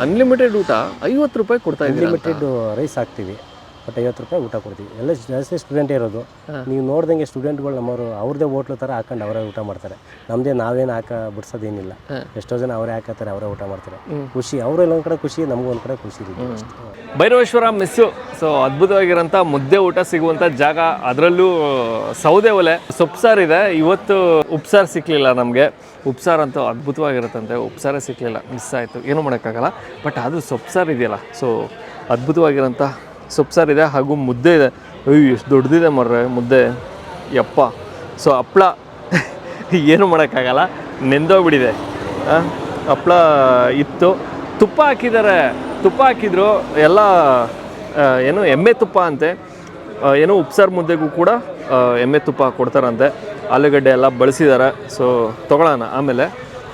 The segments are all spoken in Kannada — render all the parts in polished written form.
ಅನ್ಲಿಮಿಟೆಡ್ ಊಟ 50 ರೂಪಾಯಿ ಕೊಡ್ತಾ ಇದ್ದೀರಾ? ಅನ್ಲಿಮಿಟೆಡ್ ರೈಸ್ ಹಾಕ್ತೀವಿ, ಬಟ್ 50 ರೂಪಾಯಿ ಊಟ ಕೊಡ್ತೀವಿ. ಎಲ್ಲ ಜಾಸ್ತಿ ಸ್ಟೂಡೆಂಟೇ ಇರೋದು. ನೀವು ನೋಡ್ದಂಗೆ ಸ್ಟೂಡೆಂಟ್ಗಳು ನಮ್ಮವರು ಅವ್ರದ್ದೇ ಹೋಟ್ಲು ಥರ ಹಾಕೊಂಡು ಅವರೇ ಊಟ ಮಾಡ್ತಾರೆ. ನಮ್ಮದೇ ನಾವೇನು ಬಿಡ್ಸೋದೇನಿಲ್ಲ. ಎಷ್ಟೋ ಜನ ಅವರೇ ಹಾಕತ್ತಾರೆ, ಅವರೇ ಊಟ ಮಾಡ್ತಾರೆ. ಖುಷಿ, ಅವರೆಲ್ಲ ಒಂದು ಕಡೆ ಖುಷಿ, ನಮಗೂ ಒಂದು ಕಡೆ ಖುಷಿ ಇದೆ. ಭೈರವೇಶ್ವರ ಮೆಸ್ಸು. ಸೊ ಅದ್ಭುತವಾಗಿರೋಂಥ ಮುದ್ದೆ ಊಟ ಸಿಗುವಂಥ ಜಾಗ, ಅದರಲ್ಲೂ ಸೌದೆ ಒಲೆ. ಸೊಪ್ಸಾರು ಇದೆ. ಇವತ್ತು ಉಪ್ಸಾರು ಸಿಕ್ಕಲಿಲ್ಲ ನಮಗೆ. ಉಪ್ಸಾರು ಅಂತೂ ಅದ್ಭುತವಾಗಿರುತ್ತಂತೆ, ಉಪ್ಸಾರೇ ಸಿಕ್ಕಲಿಲ್ಲ, ಮಿಸ್ ಆಯಿತು, ಏನೂ ಮಾಡೋಕ್ಕಾಗಲ್ಲ. ಬಟ್ ಅದು ಸೊಪ್ಸಾರು ಇದೆಯಲ್ಲ, ಸೊ ಅದ್ಭುತವಾಗಿರೋಂಥ ಸೊಪ್ಸಾರಿದೆ, ಹಾಗೂ ಮುದ್ದೆ ಇದೆ. ಅಯ್ಯೋ ಎಷ್ಟು ದೊಡ್ಡದಿದೆ ಮರ್ರೆ ಮುದ್ದೆ, ಯಪ್ಪ. ಸೊ ಹಪ್ಳ ಏನು ಮಾಡೋಕ್ಕಾಗಲ್ಲ, ನೆಂದೋಗ್ಬಿಟ್ಟಿದೆ. ಹಪ್ಳ ಇತ್ತು, ತುಪ್ಪ ಹಾಕಿದ್ದಾರೆ. ತುಪ್ಪ ಹಾಕಿದ್ರು ಎಲ್ಲ, ಏನು ಎಮ್ಮೆ ತುಪ್ಪ ಅಂತೆ. ಏನೋ ಉಪ್ಸಾರು ಮುದ್ದೆಗೂ ಕೂಡ ಎಮ್ಮೆ ತುಪ್ಪ ಕೊಡ್ತಾರಂತೆ. ಆಲೂಗಡ್ಡೆ ಎಲ್ಲ ಬಳಸಿದ್ದಾರೆ. ಸೊ ತೊಗೊಳ್ಳೋಣ. ಆಮೇಲೆ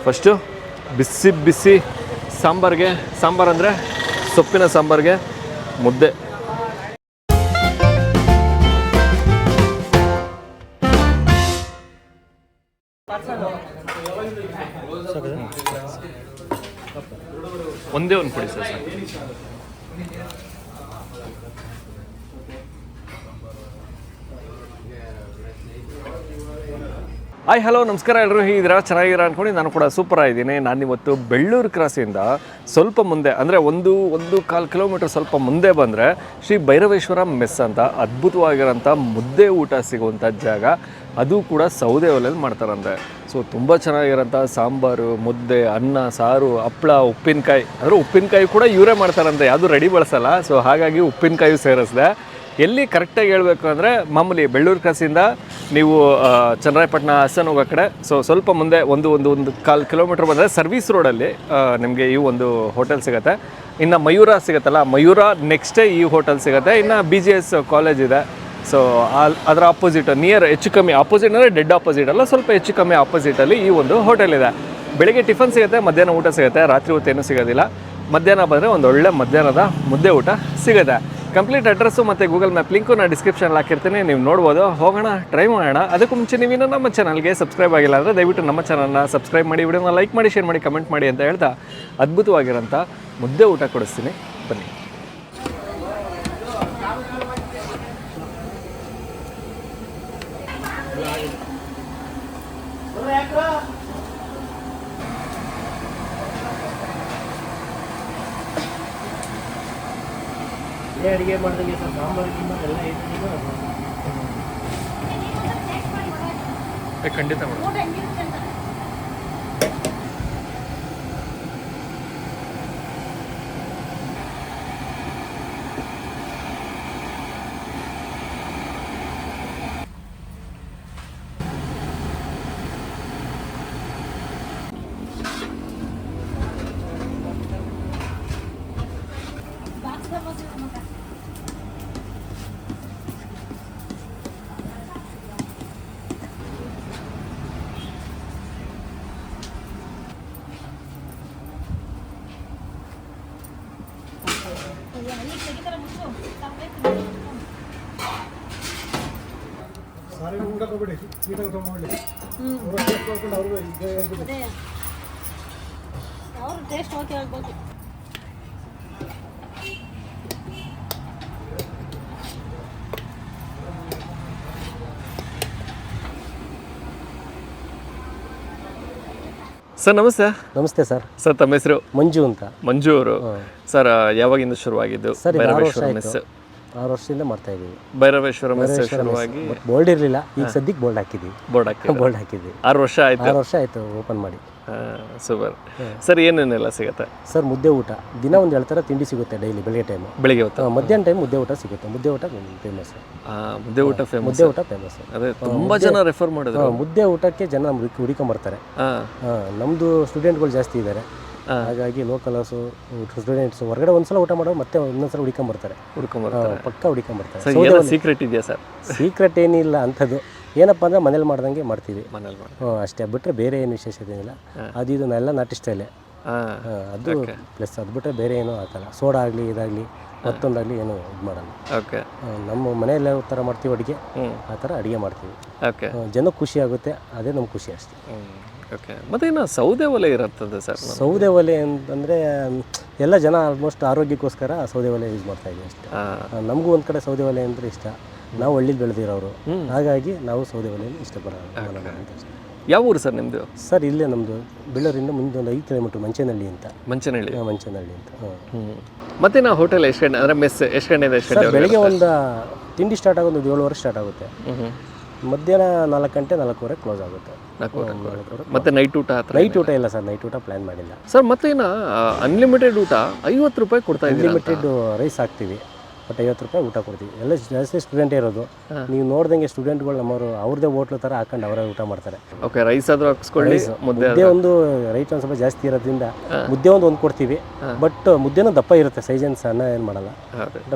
ಫಸ್ಟು ಬಿಸಿ ಬಿಸಿ ಸಾಂಬಾರಿಗೆ, ಸಾಂಬಾರು ಅಂದರೆ ಸೊಪ್ಪಿನ ಸಾಂಬಾರಿಗೆ ಮುದ್ದೆ. ಒಂದೇ ಒಂದು ಕೊಡಿ ಸರ್. ಹಾಯ್, ಹಲೋ, ನಮಸ್ಕಾರ. ಎಲ್ಲರೂ ಹೀಗಿದ್ದೀರಾ? ಚೆನ್ನಾಗಿದ್ದೀರಾ ಅಂದ್ಕೊಂಡು ನಾನು ಕೂಡ ಸೂಪರ್ ಆಗಿದ್ದೀನಿ. ನಾನಿವತ್ತು ಬೆಳ್ಳೂರು ಕ್ರಾಸಿಂದ ಸ್ವಲ್ಪ ಮುಂದೆ, ಅಂದರೆ 1.25 ಕಿಲೋಮೀಟರ್ ಸ್ವಲ್ಪ ಮುಂದೆ ಬಂದರೆ ಶ್ರೀ ಭೈರವೇಶ್ವರ ಮೆಸ್ ಅಂತ ಅದ್ಭುತವಾಗಿರೋಂಥ ಮುದ್ದೆ ಊಟ ಸಿಗುವಂಥ ಜಾಗ. ಅದು ಕೂಡ ಸೌದೆ ಒಲೆಯಲ್ಲಿ ಮಾಡ್ತಾರಂತೆ. ಸೊ ತುಂಬ ಚೆನ್ನಾಗಿರೋಂಥ ಸಾಂಬಾರು, ಮುದ್ದೆ, ಅನ್ನ, ಸಾರು, ಹಪ್ಪಳ, ಉಪ್ಪಿನಕಾಯಿ. ಅಂದರೆ ಉಪ್ಪಿನಕಾಯಿ ಕೂಡ ಇವರೇ ಮಾಡ್ತಾರಂತೆ, ಯಾವುದು ರೆಡಿ ಬಳಸಲ್ಲ. ಸೊ ಹಾಗಾಗಿ ಉಪ್ಪಿನಕಾಯಿ ಸೇರಿಸಿದೆ. ಎಲ್ಲಿ ಕರೆಕ್ಟಾಗಿ ಹೇಳಬೇಕು ಅಂದರೆ, ಮಾಮೂಲಿ ಬೆಳ್ಳೂರು ಕ್ರಾಸಿಂದ ನೀವು ಚನ್ನರಾಯಪಟ್ಟಣ ಹಾಸನ ಹೋಗೋ ಕಡೆ, ಸೊ ಸ್ವಲ್ಪ ಮುಂದೆ 1.25 ಕಿಲೋಮೀಟ್ರ್ ಬಂದರೆ ಸರ್ವಿಸ್ ರೋಡಲ್ಲಿ ನಿಮಗೆ ಈ ಒಂದು ಹೋಟೆಲ್ ಸಿಗುತ್ತೆ. ಇನ್ನು ಮಯೂರ ಸಿಗುತ್ತಲ್ಲ, ಮಯೂರ ನೆಕ್ಸ್ಟೇ ಈ ಹೋಟೆಲ್ ಸಿಗುತ್ತೆ. ಇನ್ನು BGS ಕಾಲೇಜ್ ಇದೆ. ಸೊ ಅದರ ಆಪೋಸಿಟ್, ನಿಯರ್, ಹೆಚ್ಚು ಕಮ್ಮಿ ಆಪೋಸಿಟ್ ಅಂದರೆ ಡೆಡ್ ಆಪೋಸಿಟ್ ಅಲ್ಲ, ಸ್ವಲ್ಪ ಹೆಚ್ಚು ಕಮ್ಮಿ ಆಪೋಸಿಟಲ್ಲಿ ಈ ಒಂದು ಹೋಟೆಲ್ ಇದೆ. ಬೆಳಗ್ಗೆ ಟಿಫನ್ ಸಿಗುತ್ತೆ, ಮಧ್ಯಾಹ್ನ ಊಟ ಸಿಗುತ್ತೆ, ರಾತ್ರಿ ಹೊತ್ತೇನೂ ಸಿಗೋದಿಲ್ಲ. ಮಧ್ಯಾಹ್ನ ಬಂದರೆ ಒಂದು ಒಳ್ಳೆ ಮಧ್ಯಾಹ್ನದ ಮುದ್ದೆ ಊಟ ಸಿಗುತ್ತೆ. ಕಂಪ್ಲೀಟ್ ಅಡ್ರೆಸ್ಸು ಮತ್ತು ಗೂಗಲ್ ಮ್ಯಾಪ್ ಲಿಂಕು ನಾನು ಡಿಸ್ಕ್ರಿಪ್ಷನಲ್ಲಿ ಹಾಕಿರ್ತೀನಿ, ನೀವು ನೋಡ್ಬೋದು. ಹೋಗೋಣ, ಟ್ರೈ ಮಾಡೋಣ. ಅದಕ್ಕೂ ಮುಂಚೆ ನೀವಿನ್ನೂ ನಮ್ಮ ಚಾನಲ್ಗೆ ಸಬ್ಸ್ಕ್ರೈಬ್ ಆಗಿಲ್ಲ ಅಂದರೆ ದಯವಿಟ್ಟು ನಮ್ಮ ಚಾನಲ್ನ ಸಬ್ಸ್ಕ್ರೈಬ್ ಮಾಡಿ, ವಿಡಿಯೋನ ಲೈಕ್ ಮಾಡಿ, ಶೇರ್ ಮಾಡಿ, ಕಮೆಂಟ್ ಮಾಡಿ ಅಂತ ಹೇಳ್ತಾ ಅದ್ಭುತವಾಗಿರೋಂಥ ಮುದ್ದೆ ಊಟ ಕೊಡಿಸ್ತೀನಿ, ಬನ್ನಿ. ಅಡುಗೆ ಮಾಡಿದಂಗೆ ಸರ್, ಸಾಂಬಾರಿಗಿಂತ ಎಲ್ಲ ಖಂಡಿತ ಮೇಡಮ್. ಸಾರಿ ಹೋಗ್ಬಿಡಿ, ನೀಟಾಗಿ ಊಟ ಮಾಡಿ. ಅವ್ರು ಟೇಸ್ಟ್ ಓಕೆ ಹೇಳ್ಬೋದು. ಸರ್ ನಮಸ್ತೆ. ನಮಸ್ತೆ ಸರ್. ಸರ್ ತಮ್ಮ ಹೆಸರು? ಮಂಜು ಅಂತ. ಮಂಜು ಅವರು. ಸರ್ ಯಾವಾಗಿಂದ ಶುರುವಾಗಿದ್ದು ಭೈರವೇಶ್ವರ ಮೆಸ್? 6 ವರ್ಷದಿಂದ ಮಾಡ್ತಾ ಇದ್ದೀವಿ. ಭೈರವೇಶ್ವರ ಮೆಸ್ ಶುರುವಾಗಿ ಬೋರ್ಡ್ ಇರಲಿಲ್ಲ, ಈಗ ಸದ್ಯಕ್ಕೆ ಬೋರ್ಡ್ ಹಾಕಿದ್ದೀವಿ. ಬೋರ್ಡ್ ಹಾಕಿದ್ದೀವಿ. 6 ವರ್ಷ ಆಯ್ತು. 6 ವರ್ಷ ಆಯಿತು ಓಪನ್ ಮಾಡಿ. ಸೂಪರ್. ಸರ್ ಏನೇನೆಲ್ಲ ಸಿಗುತ್ತೆ? ಸರ್ ಮುದ್ದೆ ಊಟ ದಿನ ಒಂದು 2 ಥರ ತಿಂಡಿ ಸಿಗುತ್ತೆ ಡೈಲಿ. ಬೆಳಿಗ್ಗೆ ಹೊತ್ತು, ಮಧ್ಯಾಹ್ನ ಟೈಮ್ ಮುದ್ದೆ ಊಟ ಸಿಗುತ್ತೆ. ಮುದ್ದೆ ಊಟ ಫೇಮಸ್. ಮುದ್ದೆ ಊಟ ಫೇಮಸ್. ಅದೇ ತುಂಬಾ ಜನ ರೆಫರ್ ಮಾಡಿದ್ರು. ಮುದ್ದೆ ಊಟಕ್ಕೆ ಜನ ಹುಡುಕೊಂಬರ್ತಾರೆ. ನಮ್ಮದು ಸ್ಟೂಡೆಂಟ್ಗಳು ಜಾಸ್ತಿ ಇದ್ದಾರೆ, ಹಾಗಾಗಿ ಲೋಕಲ್ಸು ಸ್ಟೂಡೆಂಟ್ಸ್ ಹೊರಗಡೆ ಒಂದ್ಸಲ ಊಟ ಮಾಡೋ ಮತ್ತೆ ಇನ್ನೊಂದ್ಸಲ ಹುಡ್ಕೊಂಬರ್ತಾರೆ. ಪಕ್ಕ ಹುಡ್ಕೊಂಬರ್ತಾರೆ. ಸೀಕ್ರೆಟ್ ಇದೆಯಾ ಸರ್? ಸೀಕ್ರೆಟ್ ಏನಿಲ್ಲ ಅಂಥದ್ದು. ಏನಪ್ಪ ಅಂದರೆ ಮನೇಲಿ ಮಾಡ್ದಂಗೆ ಮಾಡ್ತೀವಿ, ಅಷ್ಟೇ. ಬಿಟ್ಟರೆ ಬೇರೆ ಏನು ವಿಶೇಷತೆ ಏನಿಲ್ಲ. ಅದು ಇದನ್ನೆಲ್ಲ ನಾಟಿ ಸ್ಟೈಲೇ. ಅದು ಪ್ಲಸ್ ಅದು ಬಿಟ್ಟರೆ ಬೇರೆ ಏನೂ ಹಾಕಲ್ಲ. ಸೋಡಾ ಆಗಲಿ ಇದಾಗಲಿ ಮತ್ತೊಂದಾಗಲಿ ಏನು ಇದು ಮಾಡಲ್ಲ. ನಮ್ಮ ಮನೆಯಲ್ಲ ಥರ ಮಾಡ್ತೀವಿ ಅಡುಗೆ, ಆ ಥರ ಅಡುಗೆ ಮಾಡ್ತೀವಿ. ಜನಕ್ಕೆ ಖುಷಿ ಆಗುತ್ತೆ, ಅದೇ ನಮ್ಗೆ ಖುಷಿ ಅಷ್ಟೇ. ಓಕೆ ಮತ್ತು ಇನ್ನು ಸೌದೆ ಒಲೆ ಇರುತ್ತದೆ ಸರ್. ಸೌದೆ ಒಲೆ ಅಂತಂದರೆ ಎಲ್ಲ ಜನ ಆಲ್ಮೋಸ್ಟ್ ಆರೋಗ್ಯಕ್ಕೋಸ್ಕರ ಸೌದೆ ಒಲೆ ಯೂಸ್ ಮಾಡ್ತಾ ಇದ್ದೀವಿ ಅಷ್ಟೇ. ನಮಗೂ ಒಂದು ಕಡೆ ಸೌದೆ ಒಲೆ ಅಂದರೆ ಇಷ್ಟ. ನಾವು ಹಳ್ಳಿಲಿ ಬೆಳೆದಿರೋರು, ಹಾಗಾಗಿ ನಾವು ಸೌದೆ ಒಲೆಯಲ್ಲಿ ಇಷ್ಟಪಡೋಣ ಅಂತ ಅಷ್ಟೇ. ಯಾವ ಊರು ಸರ್ ನಿಮ್ಮದು? ಸರ್ ಇಲ್ಲೇ ನಮ್ಮದು ಬೆಳ್ಳೂರಿಂದ ಮುಂದೆ ಒಂದು 5 ಕಿಲೋಮೀಟ್ರ್ ಮಂಚೇನಹಳ್ಳಿ ಅಂತ. ಮಂಚನಹಳ್ಳಿ. ಮಂಚೇನಹಳ್ಳಿ ಅಂತ. ಮತ್ತೆ ನಾವು ಹೋಟೆಲ್ ಎಷ್ಟು ಗಂಟೆ ಅಂದರೆ ಮೆಸ್ ಎಷ್ಟು ಗಂಟೆಯಿಂದ ಎಷ್ಟು ಗಂಟೆ? ಬೆಳಗ್ಗೆ ಒಂದು ತಿಂಡಿ ಸ್ಟಾರ್ಟ್ ಆಗೋದು 7:30 ಸ್ಟಾರ್ಟ್ ಆಗುತ್ತೆ. ಮಧ್ಯಾಹ್ನ 4 ಗಂಟೆ 4:15 ಕ್ಲೋಸ್ ಆಗುತ್ತೆ. 4:15. ಮತ್ತೆ ನೈಟ್ ಊಟ? ನೈಟ್ ಊಟ ಇಲ್ಲ ಸರ್, ನೈಟ್ ಊಟ ಪ್ಲ್ಯಾನ್ ಮಾಡಿಲ್ಲ ಸರ್. ಮತ್ತೆ ಇನ್ನು ಅನ್ಲಿಮಿಟೆಡ್ ಊಟ 50 ರೂಪಾಯಿ ಕೊಡ್ತಾ ಇದ್ದೀವಿ. ಅನ್ಲಿಮಿಟೆಡ್ ರೈಸ್ ಹಾಕ್ತೀವಿ, ಬಟ್ 50 ರೂಪಾಯಿ ಊಟ ಕೊಡ್ತೀವಿ. ಎಲ್ಲ ಜಾಸ್ತಿ ಸ್ಟೂಡೆಂಟೇ ಇರೋದು. ನೀವು ನೋಡ್ದಂಗೆ ಸ್ಟೂಡೆಂಟ್ಗಳು ನಮ್ಮವರು ಅವ್ರದ್ದೇ ಹೋಟ್ಲು ಥರ ಹಾಕೊಂಡು ಅವರೇ ಊಟ ಮಾಡ್ತಾರೆ. ಓಕೆ, ರೈಸ್ ಆದರೂ ಹಾಕ್ಸ್ಕೊಳ್ಳಿ. ಮುದ್ದೆ ಒಂದು ರೈಟ್ ಒಂದು ಸ್ವಲ್ಪ ಜಾಸ್ತಿ ಇರೋದ್ರಿಂದ ಮುದ್ದೆ ಒಂದು ಕೊಡ್ತೀವಿ, ಬಟ್ ಮುದ್ದೆನೂ ದಪ್ಪ ಇರುತ್ತೆ, ಸೈಜ್ ಏನು ಸಣ್ಣ ಏನು ಮಾಡಲ್ಲ.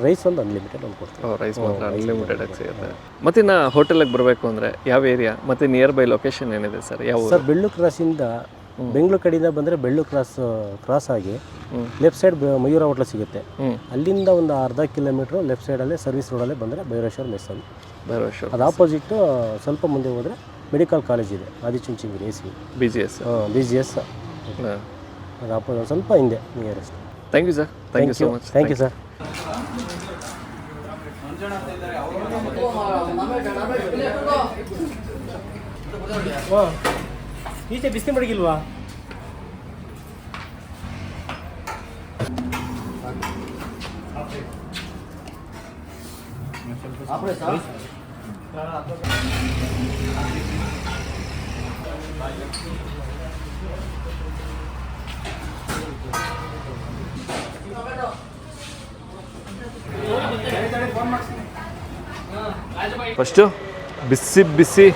ರೈಸ್ ಒಂದು ಅನ್ಲಿಮಿಟೆಡ್ ಒಂದು ಕೊಡ್ತೀವಿ. ರೈಸ್ ಮಾತ್ರ ಅನ್ಲಿಮಿಟೆಡ್ ಆಗಿ ಸಿಗುತ್ತೆ. ಮತ್ತು ಇನ್ನು ಹೋಟೆಲಿಗೆ ಬರಬೇಕು ಅಂದರೆ ಯಾವ ಏರಿಯಾ ಮತ್ತು ನಿಯರ್ ಬೈ ಲೊಕೇಶನ್ ಏನಿದೆ ಸರ್? ಯಾವ ಸರ್ ಬೆಳ್ಳೂರು ಕ್ರಾಸಿಂದ ಬೆಂಗಳೂರು ಕಡೆಯಿಂದ ಬಂದರೆ ಬೆಳ್ಳೂರು ಕ್ರಾಸ್ ಆಗಿ ಲೆಫ್ಟ್ ಸೈಡ್ ಮಯೂರ ಹೋಟ್ಲು ಸಿಗುತ್ತೆ. ಅಲ್ಲಿಂದ ಒಂದು ಅರ್ಧ ಕಿಲೋಮೀಟ್ರು ಲೆಫ್ಟ್ ಸೈಡಲ್ಲೇ ಸರ್ವಿಸ್ ರೋಡಲ್ಲೇ ಬಂದರೆ ಭೈರವೇಶ್ವರ ಮೆಸ್ ಅಂತ. ಭೈರವೇಶ್ವರ. ಅದು ಆಪೋಸಿಟ್ಟು ಸ್ವಲ್ಪ ಮುಂದೆ ಹೋದರೆ ಮೆಡಿಕಲ್ ಕಾಲೇಜ್ ಇದೆ, ಆದಿಚುಂಚನಗಿರಿ AC BGS. BGS ಅದು ಆಪೋಸಿಟ್ ಸ್ವಲ್ಪ ಹಿಂದೆ nearest. Thank you sir. Thank you so much. Thank you sir. ಈಚೆ ಬಿಸಿ ಮಡಗಿಲ್ವಾ? ಫಸ್ಟು ಬಿಸಿ ಬಿಸಿ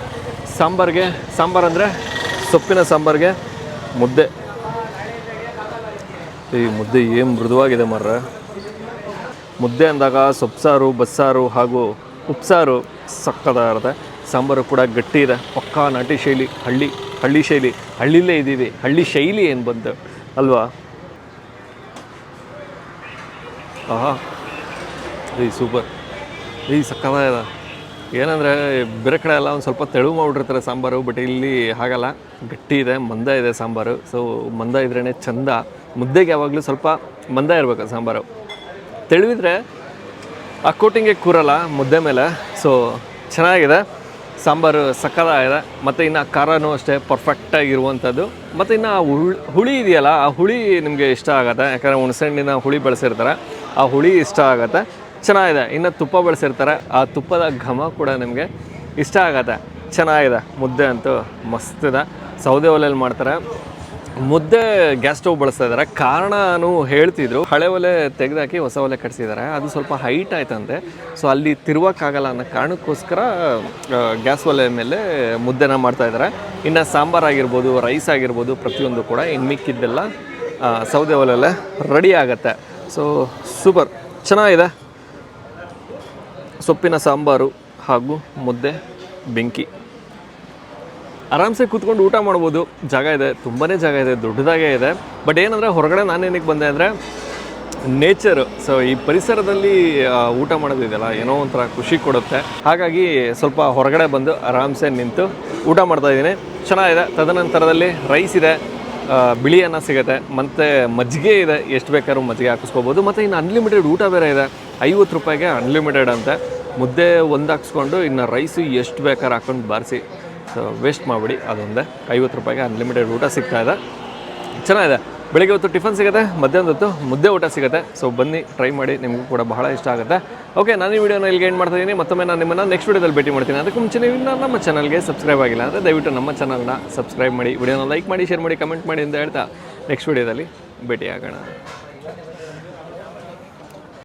ಸಾಂಬಾರಿಗೆ, ಸಾಂಬಾರು ಅಂದರೆ ಸೊಪ್ಪಿನ ಸಾಂಬಾರಿಗೆ ಮುದ್ದೆ. ಈ ಮುದ್ದೆ ಏನು ಮೃದುವಾಗಿದೆ ಮರ್ರೆ. ಮುದ್ದೆ ಅಂದಾಗ ಸೊಪ್ಪು ಬಸ್ಸಾರು ಹಾಗೂ ಉಪ್ಸಾರು ಸಕ್ಕತ್ತಾಗಿರುತ್ತೆ. ಸಾಂಬಾರು ಕೂಡ ಗಟ್ಟಿ ಇದೆ, ಪಕ್ಕಾ ನಾಟಿ ಶೈಲಿ, ಹಳ್ಳಿ ಶೈಲಿ. ಹಳ್ಳಿಲೇ ಇದ್ದೀವಿ, ಹಳ್ಳಿ ಶೈಲಿ ಏನು ಬಂತು ಅಲ್ವಾ? ಆಹಾ, ಸೂಪರ್. ಸಕ್ಕತ್ತಾಗಿದೆ. ಏನಂದರೆ ಬೇರೆ ಕಡೆ ಎಲ್ಲ ಒಂದು ಸ್ವಲ್ಪ ತೆಳು ಮಾಡಿಬಿಟ್ಟಿರ್ತಾರೆ ಸಾಂಬಾರು, ಬಟ್ ಇಲ್ಲಿ ಹಾಗಲ್ಲ, ಗಟ್ಟಿ ಇದೆ, ಮಂದ ಇದೆ ಸಾಂಬಾರು. ಸೊ ಮಂದ ಇದ್ರೇ ಚಂದ. ಮುದ್ದೆಗೆ ಯಾವಾಗಲೂ ಸ್ವಲ್ಪ ಮಂದ ಇರಬೇಕು ಸಾಂಬಾರು. ತೆಳುವಿದ್ರೆ ಆ ಕೋಟಿಂಗೆ ಕೂರಲ್ಲ ಮುದ್ದೆ ಮೇಲೆ. ಸೊ ಚೆನ್ನಾಗಿದೆ ಸಾಂಬಾರು, ಸಕ್ಕತ್ತಾಗಿದೆ. ಮತ್ತು ಇನ್ನು ಖಾರನೂ ಅಷ್ಟೇ ಪರ್ಫೆಕ್ಟಾಗಿರುವಂಥದ್ದು. ಮತ್ತು ಇನ್ನು ಹುಳಿ ಇದೆಯಲ್ಲ, ಆ ಹುಳಿ ನಿಮಗೆ ಇಷ್ಟ ಆಗುತ್ತೆ, ಯಾಕಂದರೆ ಹುಣಸೆಹಣ್ಣಿನ ಹುಳಿ ಬಳಸಿರ್ತಾರೆ, ಆ ಹುಳಿ ಇಷ್ಟ ಆಗುತ್ತೆ, ಚೆನ್ನಾಗಿದೆ. ಇನ್ನು ತುಪ್ಪ ಬಳಸಿರ್ತಾರೆ, ಆ ತುಪ್ಪದ ಘಮ ಕೂಡ ನಿಮಗೆ ಇಷ್ಟ ಆಗುತ್ತೆ. ಚೆನ್ನಾಗಿದೆ. ಮುದ್ದೆ ಅಂತೂ ಮಸ್ತಿದೆ. ಸೌದೆ ಒಲೆಯಲ್ಲಿ ಮಾಡ್ತಾರೆ. ಮುದ್ದೆ ಗ್ಯಾಸ್ ಸ್ಟವ್ ಬಳಸ್ತಾ ಇದ್ದಾರೆ. ಕಾರಣನೂ ಹೇಳ್ತಿದ್ರು, ಹಳೆ ಒಲೆ ತೆಗೆದಾಕಿ ಹೊಸ ಒಲೆ ಕಟ್ಸಿದ್ದಾರೆ, ಅದು ಸ್ವಲ್ಪ ಹೈಟ್ ಆಯ್ತಂತೆ. ಸೊ ಅಲ್ಲಿ ತಿರುವಕ್ಕಾಗಲ್ಲ ಅನ್ನೋ ಕಾರಣಕ್ಕೋಸ್ಕರ ಗ್ಯಾಸ್ ಒಲೆ ಮೇಲೆ ಮುದ್ದೆನ ಮಾಡ್ತಾಯಿದ್ದಾರೆ. ಇನ್ನು ಸಾಂಬಾರಾಗಿರ್ಬೋದು, ರೈಸ್ ಆಗಿರ್ಬೋದು, ಪ್ರತಿಯೊಂದು ಕೂಡ ಇನ್ನು ಮಿಕ್ಕಿದ್ದೆಲ್ಲ ಸೌದೆ ಒಲೆಯಲ್ಲೇ ರೆಡಿ ಆಗುತ್ತೆ. ಸೊ ಸೂಪರ್, ಚೆನ್ನಾಗಿದೆ. ಸೊಪ್ಪಿನ ಸಾಂಬಾರು ಹಾಗೂ ಮುದ್ದೆ, ಬೆಂಕಿ. ಆರಾಮ್ಸೆ ಕೂತ್ಕೊಂಡು ಊಟ ಮಾಡ್ಬೋದು. ಜಾಗ ಇದೆ, ತುಂಬಾ ಜಾಗ ಇದೆ, ದೊಡ್ಡದಾಗೇ ಇದೆ. ಬಟ್ ಏನಂದರೆ ಹೊರಗಡೆ ನಾನೇನಕ್ಕೆ ಬಂದೆ ಅಂದರೆ ನೇಚರು. ಸೊ ಈ ಪರಿಸರದಲ್ಲಿ ಊಟ ಮಾಡೋದಿದೆಯಲ್ಲ, ಏನೋ ಒಂಥರ ಖುಷಿ ಕೊಡುತ್ತೆ. ಹಾಗಾಗಿ ಸ್ವಲ್ಪ ಹೊರಗಡೆ ಬಂದು ಆರಾಮ್ಸೆ ನಿಂತು ಊಟ ಮಾಡ್ತಾಯಿದ್ದೀನಿ. ಚೆನ್ನಾಗಿದೆ. ತದನಂತರದಲ್ಲಿ ರೈಸ್ ಇದೆ, ಬಿಳಿ ಅನ್ನ ಸಿಗುತ್ತೆ, ಮತ್ತು ಮಜ್ಜಿಗೆ ಇದೆ, ಎಷ್ಟು ಬೇಕಾದ್ರೂ ಮಜ್ಜಿಗೆ ಹಾಕಿಸ್ಕೋಬೋದು. ಮತ್ತು ಇನ್ನು ಅನ್ಲಿಮಿಟೆಡ್ ಊಟ ಬೇರೆ ಇದೆ, 50 ರೂಪಾಯಿಗೆ ಅನ್ಲಿಮಿಟೆಡ್ ಅಂತೆ. ಮುದ್ದೆ ಒಂದು ಹಾಕ್ಸ್ಕೊಂಡು ಇನ್ನು ರೈಸು ಎಷ್ಟು ಬೇಕಾದ್ರೆ ಹಾಕ್ಕೊಂಡು ಬಾರಿಸಿ. ಸೊ ವೇಸ್ಟ್ ಮಾಡಿಬಿಡಿ, ಅದೊಂದೇ 50 ರೂಪಾಯಿಗೆ ಅನ್ಲಿಮಿಟೆಡ್ ಊಟ ಸಿಗ್ತಾಯಿದೆ. ಚೆನ್ನಾಗಿದೆ. ಬೆಳಗ್ಗೆ ಹೊತ್ತು ಟಿಫನ್ ಸಿಗುತ್ತೆ, ಮಧ್ಯಾಹ್ನದ ಹೊತ್ತು ಮುದ್ದೆ ಊಟ ಸಿಗುತ್ತೆ. ಸೊ ಬನ್ನಿ, ಟ್ರೈ ಮಾಡಿ, ನಿಮಗೂ ಕೂಡ ಬಹಳ ಇಷ್ಟ ಆಗುತ್ತೆ. ಓಕೆ, ನಾನು ಈ ವಿಡಿಯೋನ ಇಲ್ಲಿಗೆ ಎಂಡ್ ಮಾಡ್ತಾಯಿದ್ದೀನಿ. ಮತ್ತೊಮ್ಮೆ ನಾನು ನಿಮ್ಮನ್ನು ನೆಕ್ಸ್ಟ್ ವಿಡಿಯೋದಲ್ಲಿ ಭೇಟಿ ಮಾಡ್ತೀನಿ. ಅದಕ್ಕೆ ಮುಂಚೆ ನೀವು ನಮ್ಮ ಚಾನಲ್ಗೆ ಸಬ್ಸ್ಕ್ರೈಬ್ ಆಗಿಲ್ಲ ಅಂದರೆ ದಯವಿಟ್ಟು ನಮ್ಮ ಚಾನಲ್ನ ಸಬ್ಸ್ಕ್ರೈಬ್ ಮಾಡಿ, ವಿಡಿಯೋನ ಲೈಕ್ ಮಾಡಿ, ಶೇರ್ ಮಾಡಿ, ಕಮೆಂಟ್ ಮಾಡಿ ಅಂತ ಹೇಳ್ತಾ ನೆಕ್ಸ್ಟ್ ವಿಡಿಯೋದಲ್ಲಿ ಭೇಟಿ ಆಗೋಣ.